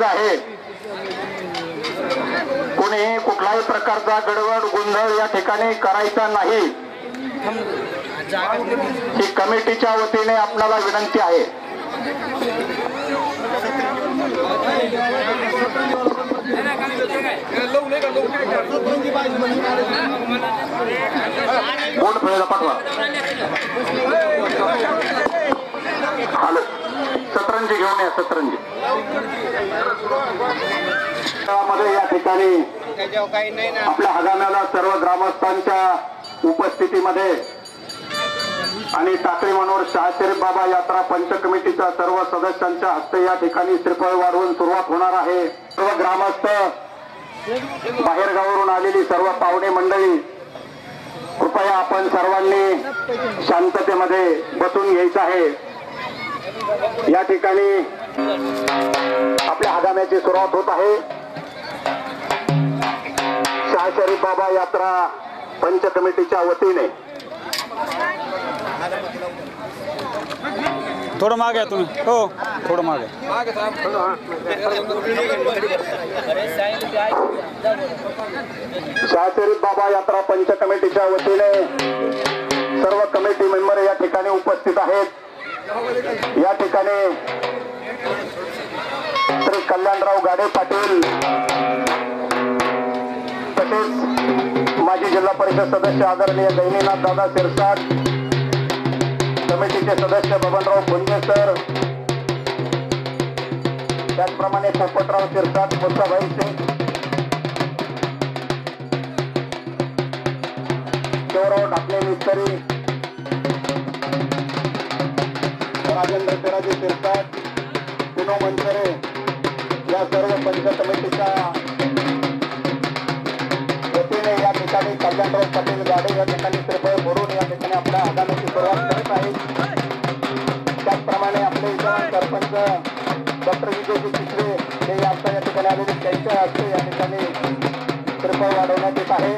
करायचं आहे। कोणीही कुठल्याही प्रकारचा गडबड गोंधळ या ठिकाणी करायचा नाही, ही कमिटीच्या वतीने आपल्याला विनंती आहे। बोर्ड फळेला पाठवा। हॅलो, सतरंजी घेऊन या, सतरंजी मध्ये या ठिकाणी आपल्या हगाम्याला सर्व ग्रामस्थांच्या उपस्थितीमध्ये आणि टाकळी मनोहर शहाशरीफ बाबा यात्रा पंच कमिटीच्या सर्व सदस्यांच्या हस्ते या ठिकाणी श्रीफळ वाढवून सुरुवात होणार आहे। सर्व ग्रामस्थ, बाहेरगावावरून आलेली सर्व पाहुणे मंडळी, कृपया आपण सर्वांनी शांततेमध्ये बसून घ्यायचं आहे। या ठिकाणी आपल्या हगाम्याची सुरुवात होत आहे। शहाशरीफ बाबा यात्रा पंच कमिटीच्या वतीने थोडं मागे आहे तुम्ही, हो थोडं मागे। शहाशरीफ बाबा यात्रा पंच कमिटीच्या वतीने सर्व कमिटी मेंबर या ठिकाणी उपस्थित आहेत। या ठिकाणी श्री कल्याणराव गाडे पाटील, तसेच माजी जिल्हा परिषद सदस्य आदरणीय गहिनीनाथ दादा शिरसाट, कमिटीचे सदस्य बबनराव पुंजे सर, त्याचप्रमाणे पोपटराव शिरसाट, मुसाभाई सिंग, देवराव ढाकणे मिस्त्री, राजेंद्र पेराजी शिरसाट, पुनो मनसरे, या सर्व पंच कमिटीच्या वतीने या ठिकाणी कल्याणराव पाटील गाडे या ठिकाणी श्रीफळ भरून या ठिकाणी आपल्या हगाम्याची सुरुवात करत आहेत। त्याचप्रमाणे आपले सरपंच डॉक्टर विजयजी चिखले हे आता या ठिकाणी आलेले, त्यांच्या हस्ते या ठिकाणी श्रीफळ वाढवण्यात येत आहे।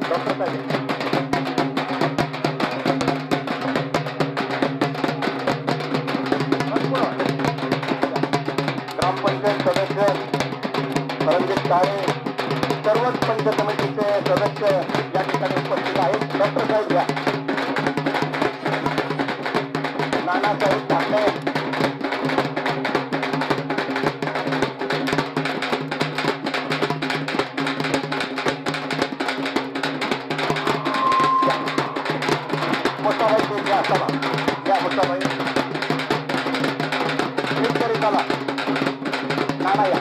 डॉक्टर साहेब, ग्रामपंचायत सदस्य रणजित काळे, सर्वच पंच कमिटीचे सदस्य या ठिकाणी उपस्थित आहेत। डॉक्टर साहेब घ्या, नानासाहेब ठाकरे, मुसाभाई ते घ्या, चला घ्या मुसाभाई, तरी चला नाना या,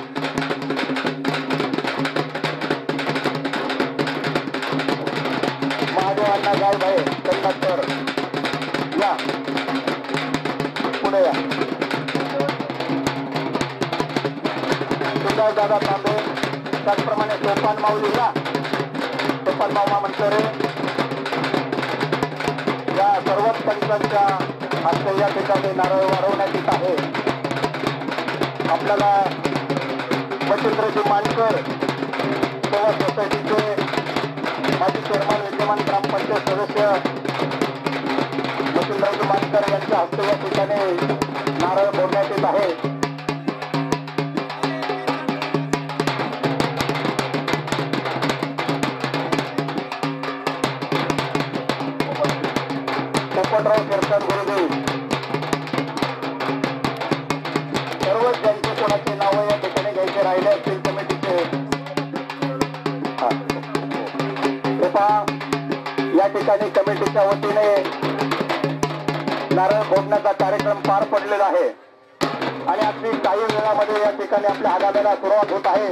महादेवांना गाय भाई कंडक्टर या, पुढे या, सुंदर दादा तांबे, त्याचप्रमाणे सोपान माऊली या, सोपान मामा मनसरे, या सर्वच पंचांच्या हस्ते या ठिकाणी नारळ वाढवण्यात येत आहे। आपल्याला मच्छिंद्रजी मानकर सेवा सोसायटीचे माजी चेअरमन, विद्यमान ग्रामपंचायत सदस्य मच्छिंद्रजी मानकर यांच्या हस्ते या ठिकाणी नारळ फोडण्यात येत आहे। पोपटराव शिरसाट गुरुदेव, सर्वच ज्यांचे कोणाचे नाव या ठिकाणी घ्यायचे राहिले असतील कमिटीचे, या ठिकाणी कमिटीच्या वतीने नारळ फोडण्याचा कार्यक्रम पार पडलेला आहे आणि अगदी काही वेळामध्ये या ठिकाणी आपल्या हगाम्याला सुरुवात होत आहे।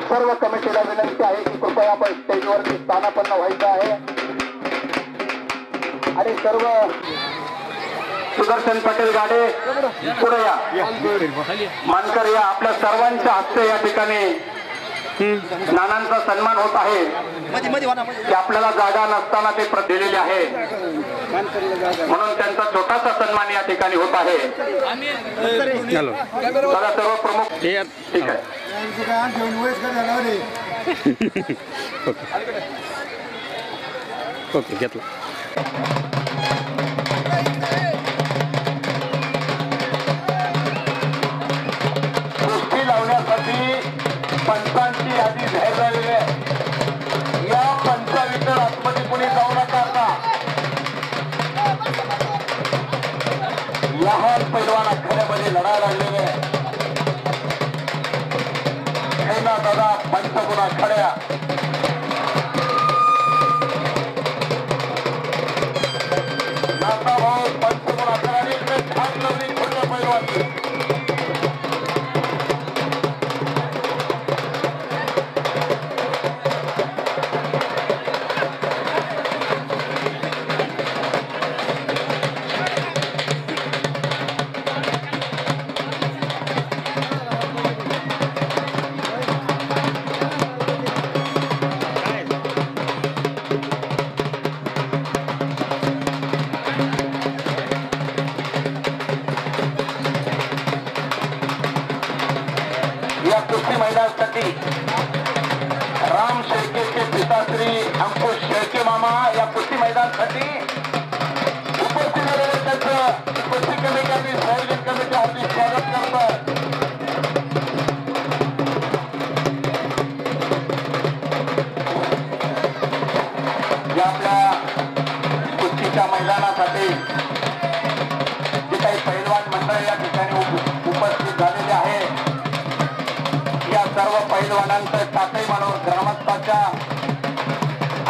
सर्व कमिटीला विनंती आहे की कृपया आपण स्टेजवरती स्थानापन्न व्हायचं आहे आणि सर्व सुदर्शन पटेल गाडे पुढे या, मानकर या, आपल्या सर्वांच्या हस्ते या ठिकाणी नानांचा सन्मान होत आहे की आपल्याला जागा नसताना ते दिलेले आहे, म्हणून त्यांचा छोटासा सन्मान या ठिकाणी होत आहे। दादा सर्व प्रमुख ठीक आहे, ओके घेतलं। कुस्ती लावण्यासाठी पंचांची यादी जाहीर झालेली आहे. या पंचावितर आतमध्ये कोणी जाऊ नका. आता लहान पैलवान आखाड्यामध्ये लढा लागलेले आहे. ना दादा पंचगुण आखाड्या नाता भाऊ पंचगुण आखाड्याने ठाक लावली छोट्या पैलवानची. कुस्ती मैदानासाठी राम शेळकेचे पिता श्री अंकुश शेळके मामा या कुस्ती मैदानासाठी उपस्थित झालेले त्यांचं कुस्ती कमिटी आणि सार्वजनिक कमिटी हार्दिक स्वागत करतात. या आपल्या कुस्तीच्या मैदानासाठी जे काही पैलवान मंडळ या ठिकाणी उपस्थित झालेले आहे या सर्व पैलवानांचं टाकळी मानव ग्रामस्थाच्या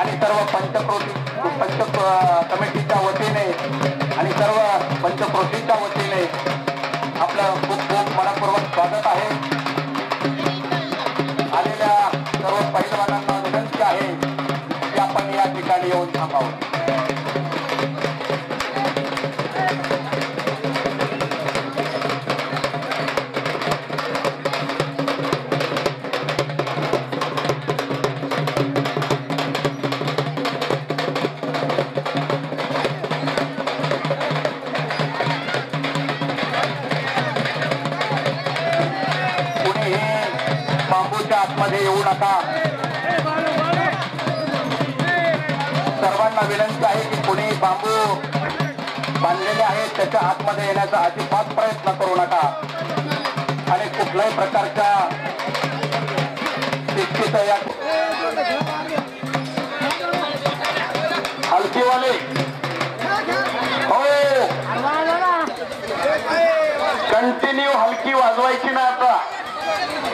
आणि सर्व पंच कमिटीच्या वतीने आणि सर्व पंचक्रोशीच्या वतीने आपलं खूप खूप मनपूर्वक स्वागत आहे. आलेल्या सर्व पैलवानांना विनंती आहे की आपण या ठिकाणी येऊन थांबावं. आतमध्ये येऊ नका. सर्वांना विनंती आहे की कोणी बांबू बांधलेले आहेत त्याच्या आतमध्ये येण्याचा अजिबात प्रयत्न करू नका आणि कुठल्याही प्रकारच्या शिस्तीचा या हलकीवाले हो कंटिन्यू हलकी वाजवायची ना. आता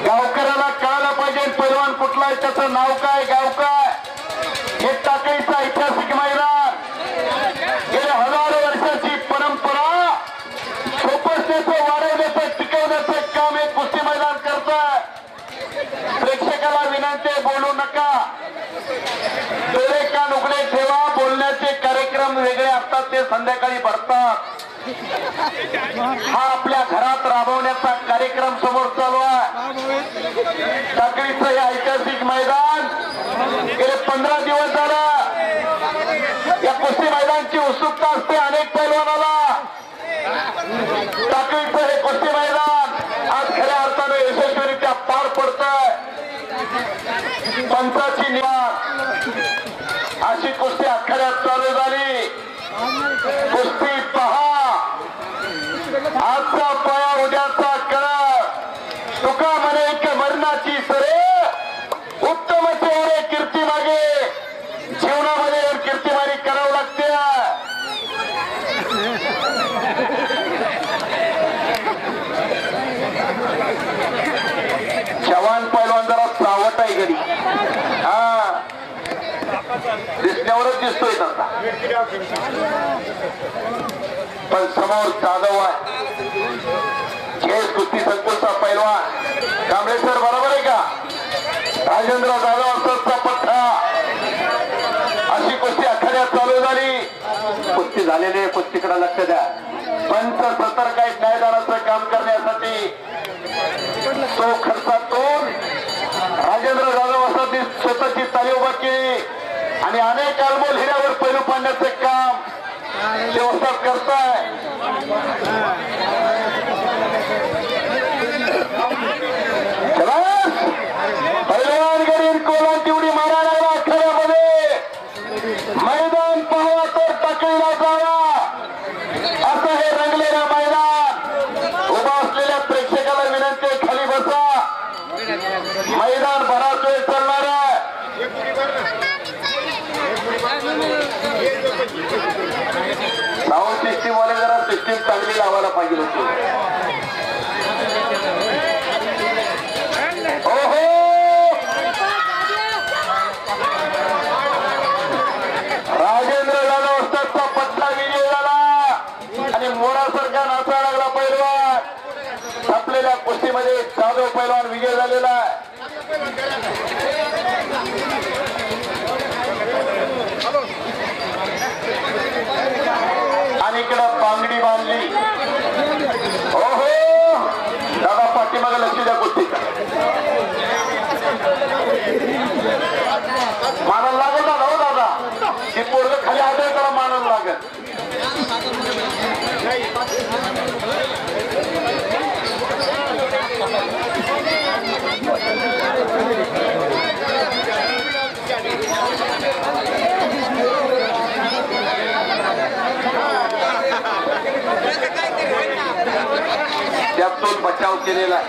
गावकऱ्याला कळायला पाहिजे पैलवान कुठला आहे, त्याचं नाव काय, गाव काय. हे टाकळीचं ऐतिहासिक मैदान गेल्या हजारो वर्षाची परंपरा सोपस्तेचं वाढवण्याचं टिकवण्याचं काम एक कुस्ती मैदान करतंय. प्रेक्षकाला विनंती बोलू नका. डोळे कान उघडे ठेवा. बोलण्याचे कार्यक्रम वेगळे असतात ते संध्याकाळी भरतात. हा आपल्या घरात राबवण्याचा कार्यक्रम समोर चालू आहे. टाकळीचं हे ऐतिहासिक मैदान गेले 15 दिवस झालं. या कुस्ती मैदानाची उत्सुकता असते अनेक पैलवानाला. टाकळीचं हे कुस्ती मैदान आज खऱ्या अर्थाने यशस्वीरित्या पार पडतंय. पंचाची निवास अशी कुस्ती आखाड्यात चालू झाली. कुस्ती पहा. आजचा पाया उद्याचा कळा. तुका म्हणे एक मरणाची सरे उत्तमचे ओरे कीर्ती मागे. जीवनामध्ये कीर्तिमानी करावं लागते. जवान पैलवान जरा सावट आहे घरी. हा दिसण्यावरच दिसतोय तसा पण समोर जाधव आहे. खेळ कुस्ती संकुलचा पैलवान कांबळे सर बरोबर आहे का. राजेंद्र जाधव असतचा पठ्ठा अशी कुस्ती आखाड्यात चालू झाली. कुस्ती झालेली कुस्तीकडे लक्ष द्या. पंच सतर्क आहेत न्यायदानाचं काम करण्यासाठी. तो खर्चातून राजेंद्र जाधव असं स्वतःची ताली उभा केली आणि अनेक अनमोल हिऱ्यावर पैलू पाडण्याचं काम व्यवस्था करताय. पैलवान गरीब कोला तेवढी मारायला लागला आखाड्यामध्ये. मैदान पाहावा तर टाकळीला जावा असं हे रंगलेलं मैदान. उभा असलेल्या प्रेक्षकाला विनंती खाली बसा. मैदान बराच वेळ चालणार आहे. साऊंड सिस्टीम वाले जरा सिस्टीम चांगली लावायला पाहिजे होती. ओहो राजेंद्र जाधव असताचा पट्टा विजय झाला आणि मोरासारखा नाचा लागला पैलवान. आपलेल्या कुस्तीमध्ये जाधव पैलवान विजय झालेला आहे. आणि इकडं पांगडी बांधली. ओहो दादा पाठीमागे लक्ष द्या कुस्तीचा. मानायला लागेल दादा. हो दादा ती पोरग खाली आदळ करा. मानायला लागेल. त्यातून बचाव केलेला.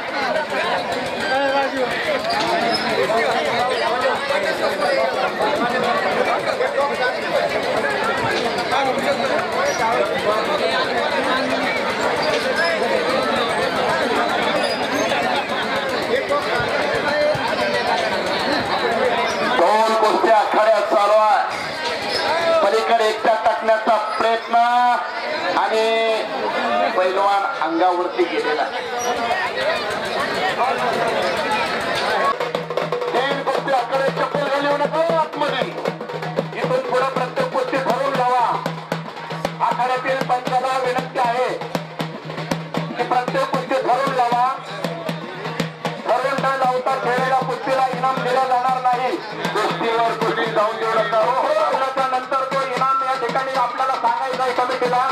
दोन कुस्त्या आखाड्यात चालू आहे. पलीकडे एकटा टाकण्याचा प्रयत्न आणि पैलवान अंगावरती गेलेला. तीन कुस्ती आकडे चप्पल घालू नका आतमध्ये. इथून पुढे प्रत्येक कुस्ती भरून लावा. आखाड्यातील पंचाला विनंती आहे की प्रत्येक कुस्ती भरून लावा. भरून न लावता खेळलेल्या कुस्तीला इनाम दिला जाणार नाही. कुस्तीवर कुस्ती जाऊन देऊ नका. नंतर तो इनाम या ठिकाणी आपल्याला सांगायचा आहे कमिटीला.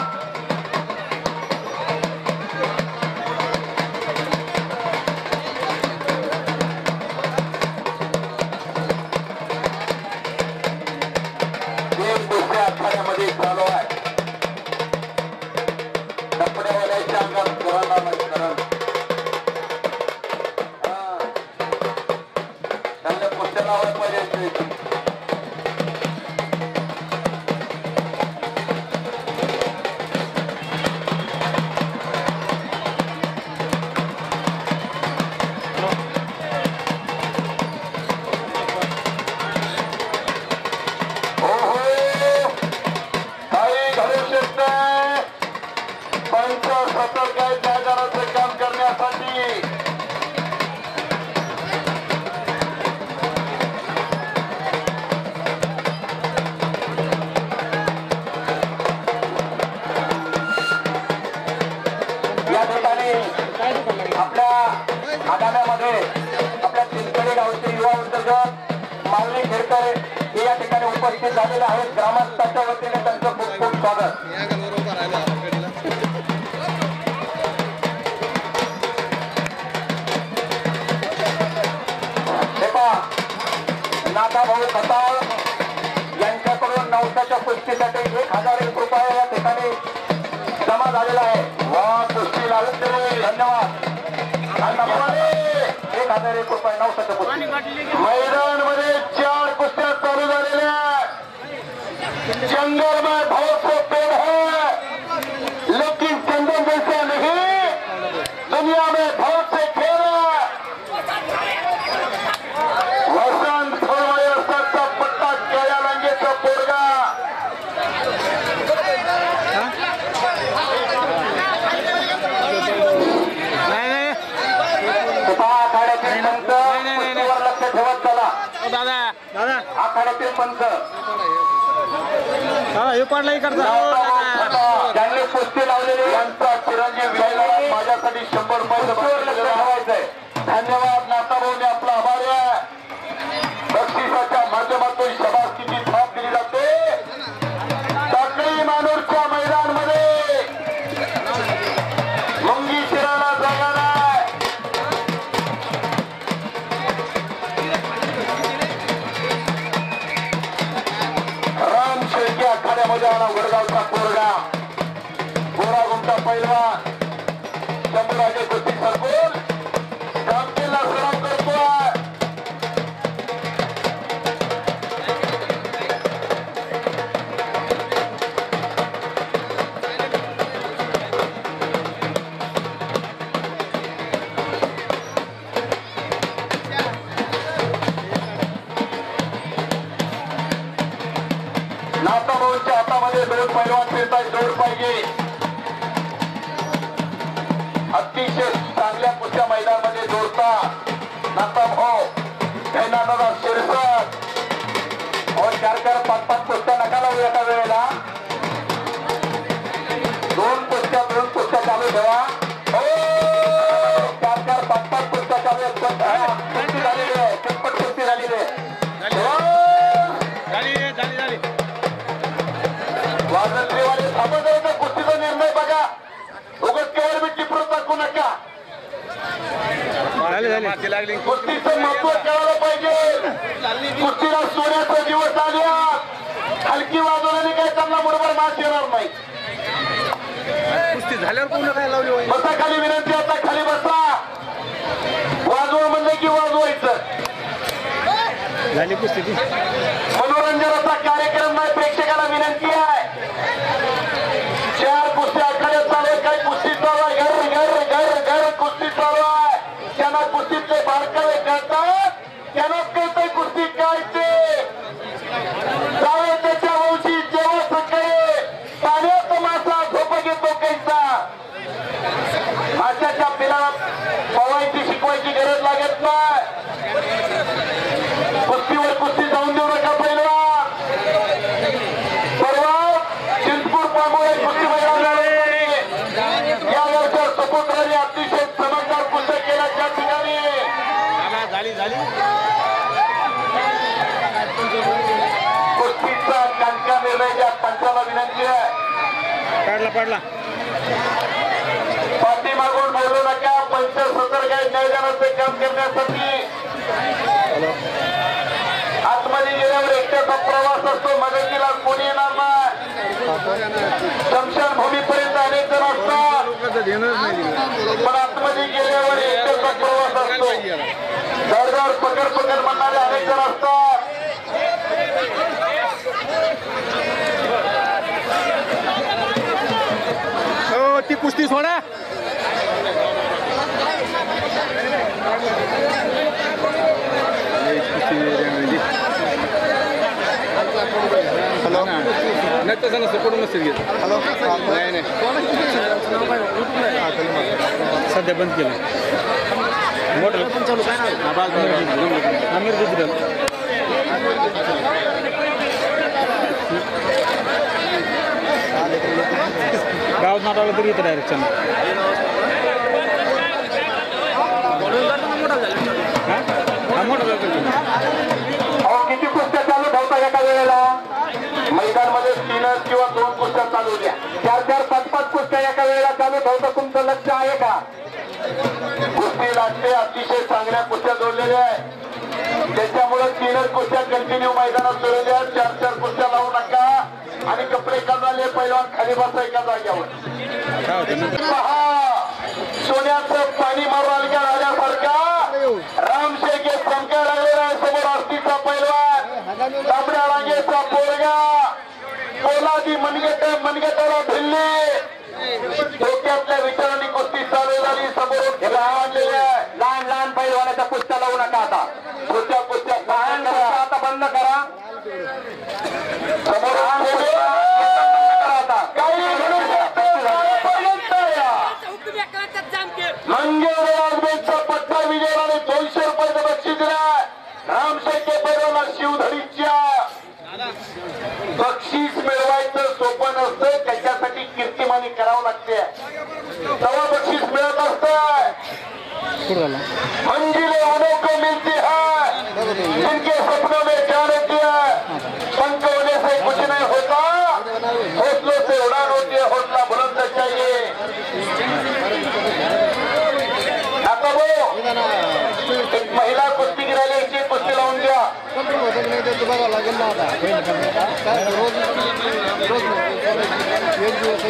आखाड्यामध्ये चालू आहे. कपड्यावाल्याच्या अंगात कोरोना त्यांना कुस्त्या लावायला पाहिजे. काम करण्यासाठी या ठिकाणी आपल्या आगाम्यामध्ये आपल्या चिंचोली गावचे युवा उद्योजक माऊली खेडकर हे या ठिकाणी उपस्थित झालेले आहेत. ग्रामस्थांच्या वतीने त्यांचं खूप खूप स्वागत. नाथाभाऊ खताळ यांच्याकडून नवसाच्या कुस्तीसाठी 1001 रुपये या ठिकाणी जमा झालेला आहे. वा कुस्ती लागत धन्यवाद. 1001 रुपये नवसाच्या कुस्ती. मैदानमध्ये 4 कुस्त्या चालू झालेल्या. जंगल में बहुत से पेड़ है लेकिन जंगल जैसा नहीं. दुनिया में बहुत से खेल है. आखाड्यातील पंच ज्यांनी कुस्ती लावलेली यांचा चिरंजीव विजयला माझ्यासाठी 100 रुपये ठेवायचंय. धन्यवाद. नाताभाऊने आपला आभार आहे. बक्षिसाच्या माध्यमातून शबासकीची थाप दिली जाते. टाकळी मानूरच्या मैदानमध्ये मुंगी शिराला जाणार आहे. आखाड्यामध्ये आला वडगावचा कोरडा. गोरा गुमचा पैलवान शंभूराजे कुस्ती सरकून कामकीला सराव करतोय. दोन पैलवान फिरताय जोड पाहिजे अतिशय चांगल्या कुस्त्या मैदानामध्ये जोडता नाता भाऊ दादा शिरसाट और 4-4 5-5 कुस्त्या नका लावू एका वेळेला दोन कुस्त्या चालू ठेवा 4-4 5-5 कुस्त्या चालू कुस्ती झालेली आहे कितपत कुस्ती झालेली आहे वाजंत्रीवाले थांबत आहे तर कुस्तीचा निर्णय बघा उगाच केवळ मी टिपरूच दाखवू नका कुस्तीचं महत्व कळायला पाहिजे कुस्तीला सोन्याचा दिवस आल्यात हलकी वाजवल्याने काही त्यांना बरोबर मात येणार नाही कुस्ती झाल्यावर पूर्ण काय लावली बसा खाली विनंती आता खाली बसा वाजवा म्हणलं की वाजवायचं झाली कुस्ती मनोरंजनाचा कार्यक्रम नाही प्रेक्षकाला विनंती आहे 4 कुस्त्या आखाड्यात चालू आहे काही कुस्ती चालू आहे घर कुस्ती चालू आहे त्यांना कुस्तीतले बारकावे कळतात त्यांना कळतंय कुस्ती काय ते जावे त्याच्या वंशी जेव्हा सकाळी पाण्यात मासा झोप घेतो कैसा माशाच्या पिलाला पवायची शिकवायची गरज लागत नाही कुस्तीवर कुस्ती जाऊन देऊ नका पहिलवान परवा चिंचपूर पांगोळे कुस्ती मैदानामध्ये या वर्षात सपोत्राने अतिशय चमकदार कुस्त्या केल्या त्या ठिकाणी कुस्तीचा कानका निर्णय ज्या पंचाला विनंती आहे पडला पाठीमागून बोलू नका पंच सतर्क आहे मैदानाचे काम करण्यासाठी आतमध्ये गेल्यावर एकट्याचा प्रवास असतो मदतीला कोणी येणार नाही शमशानभूमीपर्यंत अनेक जण असतात पण आतमध्ये गेल्यावर एकट्याचा प्रवास असतो दरदर पकड म्हणणारे अनेक जण असतात ती कुस्ती सोडा हॅलो नाही तसं नसतं पडून नसेल घेत हॅलो नाही सध्या बंद केलं मोठं चालू आमिर डिजिटल गावात नाट आलं तरी इथं डायरेक्ट किती कुस्त्या चालू ठेवता एका वेळेला मैदानमध्ये 3 किंवा 2 कुस्त्या चालू द्या 4-4 5-5 कुस्त्या एका वेळेला चालू ठेवता तुमचं लक्ष आहे का कुस्ती लागते अतिशय चांगल्या कुस्त्या जोडलेल्या आहे त्याच्यामुळे 3 कुस्त्या कंटिन्यू मैदानात सुरू द्या 4-4 कुस्त्या लावू नका आणि कपडे काढाले पैलवान खाली बसा एका जाग्यावर सोन्याचं पाणी मारून आल्यासारखा रामशेखे चमक्या लागलेला आहे समोर आस्तीचा पैलवान तांबड्या रांगेचा पोरगा पोलादी मनगटाला भिल्ली डोक्यातल्या विचारांनी कुस्ती चालू झाली समोर लहान पैलवानाच्या कुस्त्या लावू नका आता छोट्या कुस्त्या आता बंद करा समोर मंगेर राजवेदचा पट्टा विजयाने 200 रुपयाचं बक्षीस दिलाय रामशेखे पैलवानला शिवधरीच्या बक्षीस मिळवायचं सोपं नसतं त्याच्यासाठी कीर्तिमानी करावं लागते तेव्हा बक्षीस मिळत असतं मंजिले उन्हों को मिलती है जिनके सपनों में जाने दिया पंख होने से कुछ नहीं होता हौसलों से उड़ान होती है हौसला बुलंद चाहिए आता एक महिला कुस्तीगीर आली याची कुस्ती लावून द्या बघावं लागेल ना आता रोज एक दिवस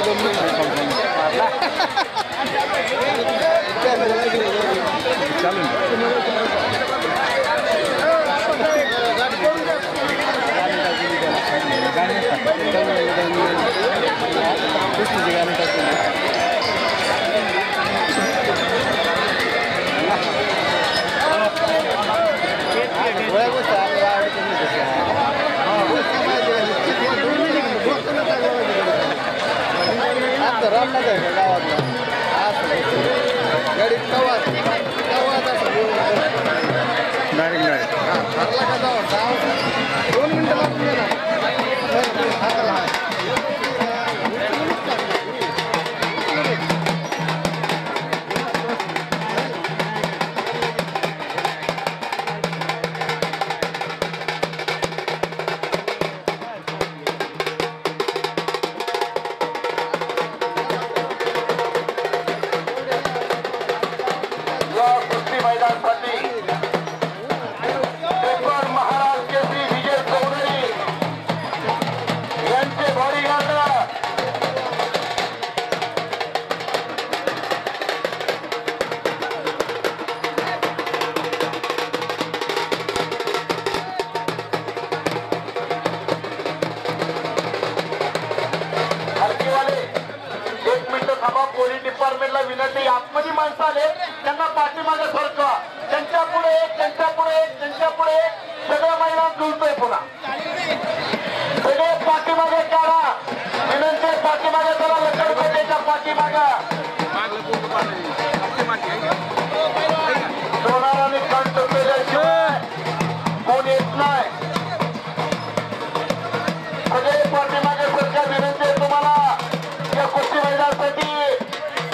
विनंती आतमध्ये माणसं आले त्यांना पाठीमागे सरका त्यांच्या पुढे त्यांच्या पुढे त्यांच्या पुढे सगळं मैदान जुळतोय पुन्हा सगळे पाठीमागे काढा विनंती पाठीमागे चला लक्ष्मीच्या पाठीमागा सोनाराने कंठ केल्याशिवाय कोण येत नाही सगळे पाठीमागे सरकार विनंती तुम्हाला या कुस्ती मैदानासाठी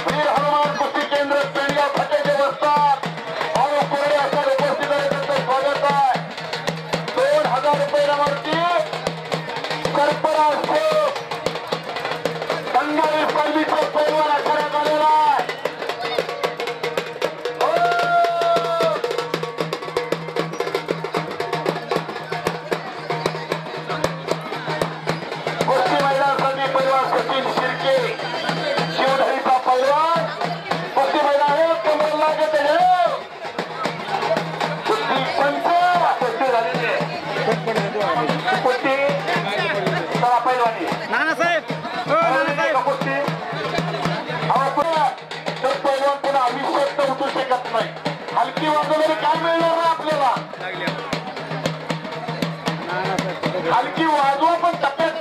वीर हनुमान कुस्ती केंद्र पेंडगाव फाट्याचे बसतात आणि कोरडे असतात उपस्थित आहे त्यांचं स्वागत आहे 2000 रुपये नामावरती सरफराज बंगाली सर्विसचा पैलवान आखाड्यात आलेला आहे कुस्ती मैदानासाठी पैलवान सचिन शिर्के शिवधरीचा पैलवान कुस्ती मैदान कमर लागत आहे कुस्ती पंच कुस्ती झालेली आहे कुस्ती चला पैलवानी नानासाहेब कुस्ती तर पैलवान पुन्हा अभिषेक तर उठू शकत नाही हलकी वाजवणारी काय मिळणार नाही आपल्याला हलकी वाजवा पण टप्प्यात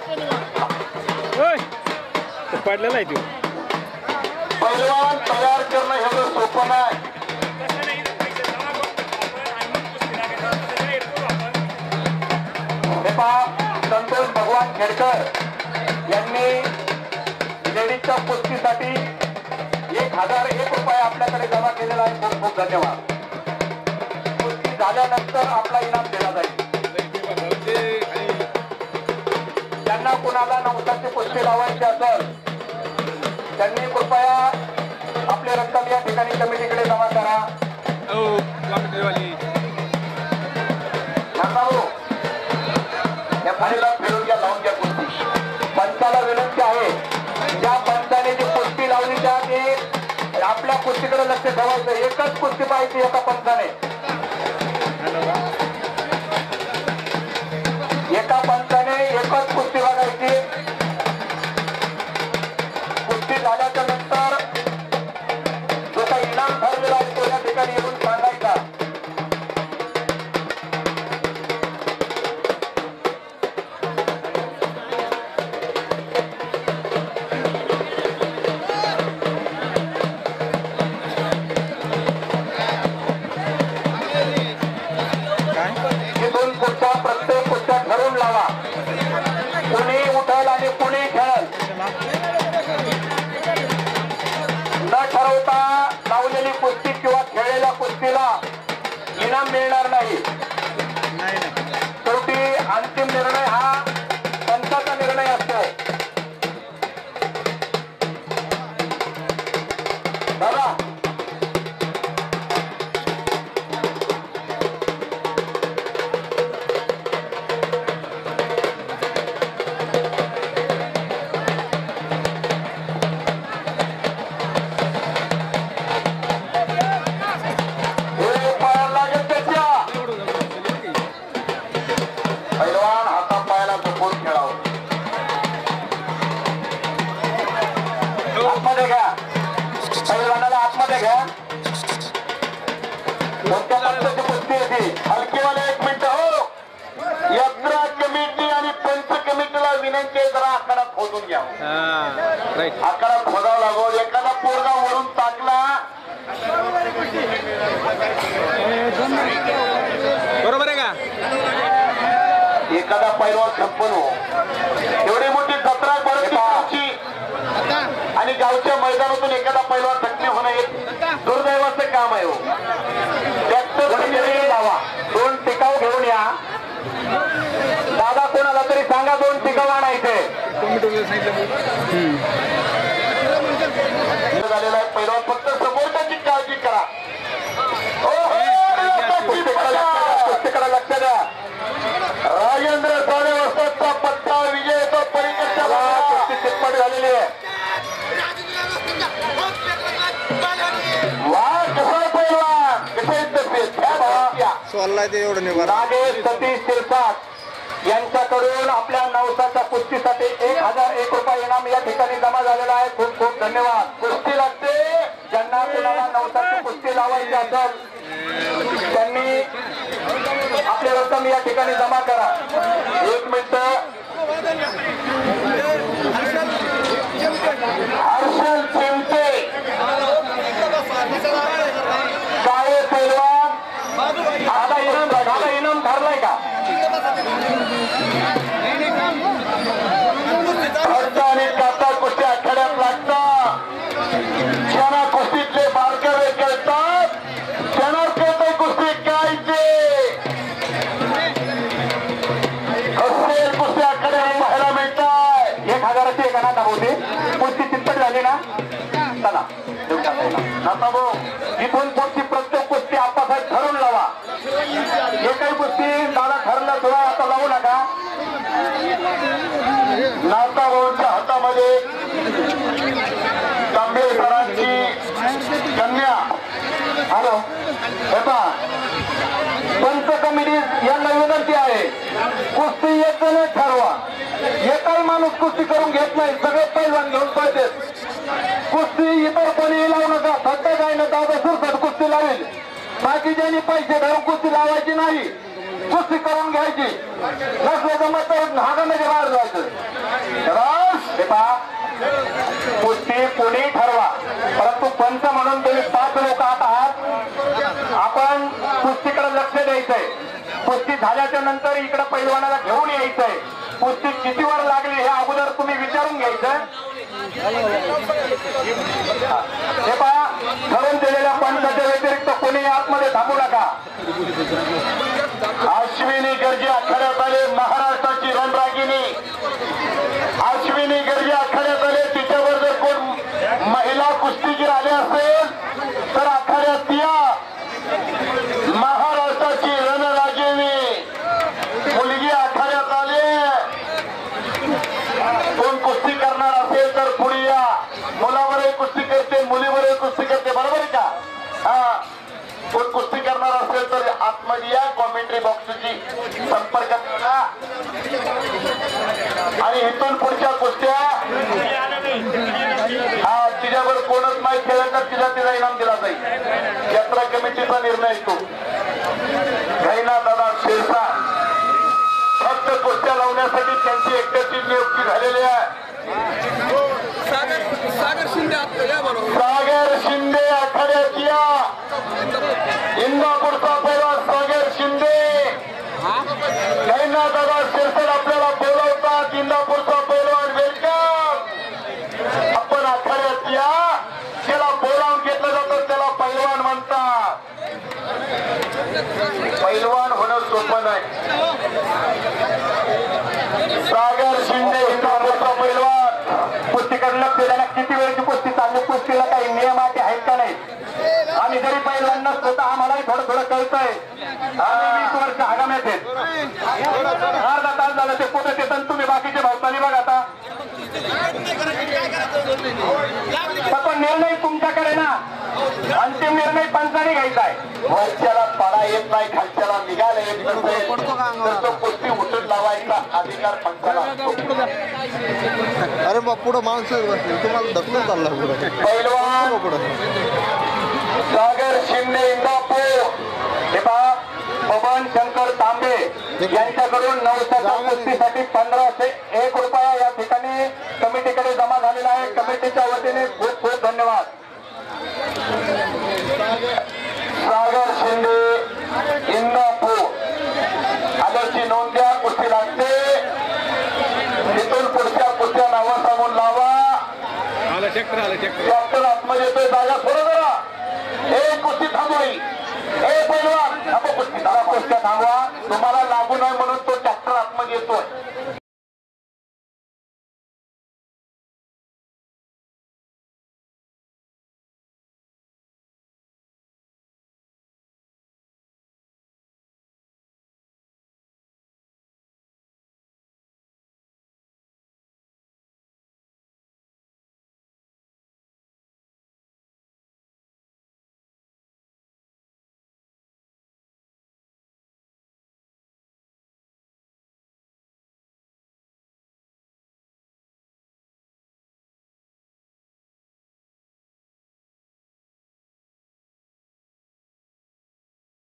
पडलेला आहे तो पैलवान तयार करणं एवढं सोपं नाही हे पहा संतोष भगवान खेडकर यांनी लेडीजच्या कुस्तीसाठी 1001 रुपये आपल्याकडे जमा केलेला आहे खूप खूप धन्यवाद कुस्ती झाल्यानंतर आपला इनाम दिला जाईल ज्यांना कुणाला नवसाची कुस्ती लावायची असेल त्यांनी कृपया आपले रक्कम या ठिकाणी कमिटीकडे जमा करा या फाळीला फिरून घ्या लावून घ्या कुस्ती पंचाला विनंती आहे ज्या पंचाने जी कुस्ती लावली त्या ते आपल्या कुस्तीकडे लक्ष ठेवायचं एकच कुस्ती पाहिजे एका पंचाने एका पंचाने एकच कुस्ती बघायची कुस्ती झाल्याच्या नंतर जो काही इनाम ठरलेला आहे तो या ठिकाणी येऊन सांगायचा प्रत्येक कुस्त्या ठरवून लावा कुणी उठल आणि कुणी खेळल न ठरवता लावलेली कुस्ती किंवा खेळलेल्या कुस्तीला इनाम मिळणार नाही शेवटी अंतिम निर्णय हा पंचाचा निर्णय असतो दादा आतमध्ये घ्या पैलवानाला आतमध्ये घ्या कोणत्या पक्षाची कुस्ती येते हलकीवाले 1 मिनिट हो यात्रा कमिटी आणि पंच कमिटीला विनंती आहे जरा आखाडा खोदून घ्या आखाडा खोदावा लागो एखादा पोरगा वरून टाकला बरोबर आहे का एखादा पैलवान छप्पन हो एवढी मोठी जत्रा बरं आणि गावच्या मैदानातून एखादा पैलवान जखमी होणं एक दुर्दैवाचं काम आहे हो ट्रॅक्टर लावा 2 टिकाऊ घेऊन या दादा कोणाला तरी सांगा 2 टिकाऊ आणायचे झालेला आहे पैलवान फक्त समोरच्याची काळजी करा कुस्तीकडे लक्ष द्या राजेंद्र साडे वस्तादचा पत्ता विजयचा परिचय कुस्ती चितपट झालेली आहे सोडलाय ते एवढं नागेश सतीश शिरसाट यांच्याकडून आपल्या नवसाच्या कुस्तीसाठी 1001 रुपये इनाम या ठिकाणी जमा झालेला आहे. खूप खूप धन्यवाद. कुस्ती लागते. ज्यांना कुणाला नवसाची कुस्ती लावायची असेल त्यांनी आपली रक्कम या ठिकाणी जमा करा. 1 मिनिट. हर्षल चिमटे काळे पैलवान आता इनाम ठरलाय का? आणि काता कुस्ती आखाड्यात लागतात. ज्यांना कुस्तीतले बारकावे कळतात त्यांना कळतंय कुस्ती काय ते. कुस्ती आखाड्यात पाहायला मिळताय. 1000ची एक ना दाखवते. कुस्ती चितपट झाली ना चला नाता भाऊ इथून पुढची प्रत्येक कुस्ती आपासाहेब ठरवून लावा. एकही कुस्ती दादा ठरलं थोडा आता लावू नका. नाता भाऊंच्या हातामध्ये तांबे सरांची कन्या. हॅलो हे पहा पंच कमिटी यांना विनंती आहे कुस्ती एक जण ठरवा. एकही माणूस कुस्ती करून घेत नाही. सगळे पैलवान घेऊन पळते. कुस्ती इतर कोणी लावू नका. फक्त काय ना दादा सुरसट कुस्ती लावेल. बाकीच्यांनी पैसे धरून कुस्ती लावायची नाही. कुस्ती करून घ्यायची. नसल्याचं मत हागामध्ये बाहेर जायचं. हे पहा कुस्ती कोणी ठरवा परंतु पंच म्हणून तुम्ही 5 लोक आहात. आपण कुस्तीकडे लक्ष द्यायचंय. कुस्ती झाल्याच्या नंतर इकडे पैलवानाला घेऊन यायचंय. कुस्ती किती वर लागली हे अगोदर तुम्ही विचारून घ्यायचं. हे पहा ठरवून दिलेल्या पंचाच्या व्यतिरिक्त कोणी आतमध्ये थांबू नका. अश्विनी गर्जे आखाड्यात आले. महाराष्ट्राची रणरागिणी अश्विनी गर्जे आखाड्यात आले. तिच्यावर जर कोण महिला कुस्तीगीर आले असेल तर आखाड्यात या. महाराष्ट्राची रणरागिणी मुलगी आखाड्यात आले. कोण कुस्ती करणार असेल तर पुढे या. मुलावरही कुस्ती करते मुलीवरही कुस्ती करते बरोबर आहे का? हा कोण कुस्ती करणार असेल तर आतमध्ये या. कॉमेंट्री बॉक्सची संपर्क करा आणि इथून पुढच्या कुस्त्या हा तिच्यावर कोणच नाही खेळत तर तिला इनाम दिला जाईल. यात्रा कमिटीचा निर्णय तो घाईना दादा शिरसा फक्त कुस्त्या लावण्यासाठी त्यांची एकट्याची नियुक्ती झालेली आहे. सागर शिंदे आखाड्यात या. इंदापूरचा पैलवान सागर शिंदे घाईना दादा शिरसट आपल्याला बोलवतात. इंदापूरचा पैलवान वेलकम. आपण आखाड्यात या. त्याला बोलावून घेतलं जातं त्याला पैलवान म्हणतात. पैलवान होणं सोपं नाही. सागर शिंदे इंदापूरचा पैलवान. कुस्तीकडे लक्ष द्यायला किती वेळची कुस्ती चालली. कुस्तीला काही नियम आहेत का नाही. आम्ही जरी पैलवान नसतो तर आम्हालाही थोडं थोडं कळतंय. आम्ही 20 वर्ष आगाम्यात आहेत. अर्धा तास झालं ते कुठे ते तुम्ही बाकीचे भावताली बघा. आता पण निर्णय तुमच्याकडे ना. अंतिम निर्णय पंचाने घ्यायचा आहे. वरच्याला पाडा येत नाही खालच्याला निघायला येत नसेल तर तो कुस्ती उठून लावायचा अधिकार पंचाला असतो. अरे मग पुढं माणसं बसतील तुम्हाला धक्का चालला पुढे पैलवान सागर शिंदे इंदापूर. हे पहा बबन शंकर तांबे यांच्याकडून नवसाच्या कुस्तीसाठी 1501 रुपया या ठिकाणी कमिटीकडे जमा झालेला आहे. कमिटीच्या वतीने खूप खूप धन्यवाद. सागर शिंदे इंदापूर आल्याची नोंद द्या. कुस्ती लागते. इथून पुढच्या कुस्त्या नावं सांगून लावा. डॉक्टर आतमध्ये येतोय. जागा सोडा जरा. हे कुस्ती थांबवाई. हे पैलवान आपण कुस्ती कुस्त्या थांबवा. तुम्हाला